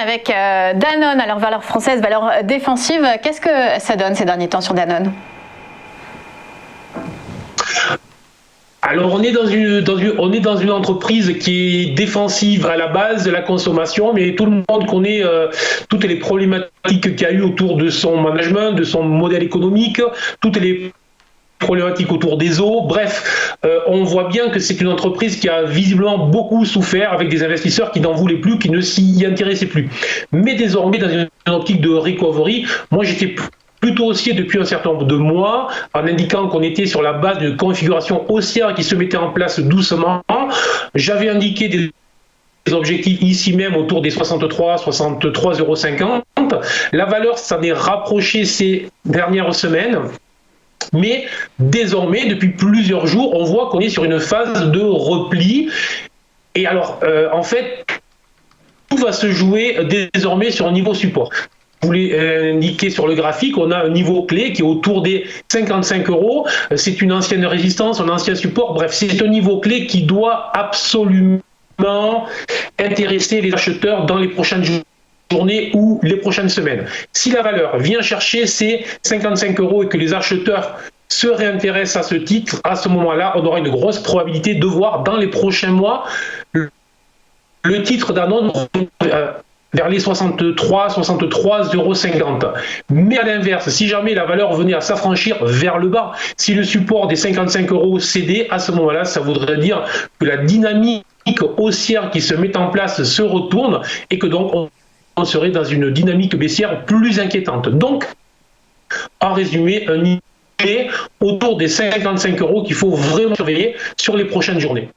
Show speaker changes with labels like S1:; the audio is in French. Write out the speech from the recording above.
S1: avec Danone, alors valeur française, valeur défensive. Qu'est-ce que ça donne ces derniers temps sur Danone?
S2: Alors on est dans une entreprise qui est défensive à la base de la consommation, mais tout le monde connaît toutes les problématiques qu'il y a eu autour de son management, de son modèle économique, toutes les problématiques autour des eaux. Bref, on voit bien que c'est une entreprise qui a visiblement beaucoup souffert avec des investisseurs qui n'en voulaient plus, qui ne s'y intéressaient plus. Mais désormais, dans une optique de recovery, moi j'étais plutôt haussier depuis un certain nombre de mois, en indiquant qu'on était sur la base d'une configuration haussière qui se mettait en place doucement. J'avais indiqué des objectifs ici même autour des 63, 63,50 €. La valeur s'en est rapprochée ces dernières semaines. Mais désormais, depuis plusieurs jours, on voit qu'on est sur une phase de repli. Et alors, en fait, tout va se jouer désormais sur un niveau support. Vous l'avez indiqué sur le graphique, on a un niveau clé qui est autour des 55 €. C'est une ancienne résistance, un ancien support. Bref, c'est un niveau clé qui doit absolument intéresser les acheteurs dans les prochaines journées ou les prochaines semaines. Si la valeur vient chercher ces 55 € et que les acheteurs se réintéressent à ce titre, à ce moment-là, on aura une grosse probabilité de voir dans les prochains mois le titre Danone vers les 63,50 €. Mais à l'inverse, si jamais la valeur venait à s'affranchir vers le bas, si le support des 55 € cédait, à ce moment-là, ça voudrait dire que la dynamique haussière qui se met en place se retourne et que donc on serait dans une dynamique baissière plus inquiétante. Donc, en résumé, un niveau autour des 55 € qu'il faut vraiment surveiller sur les prochaines journées.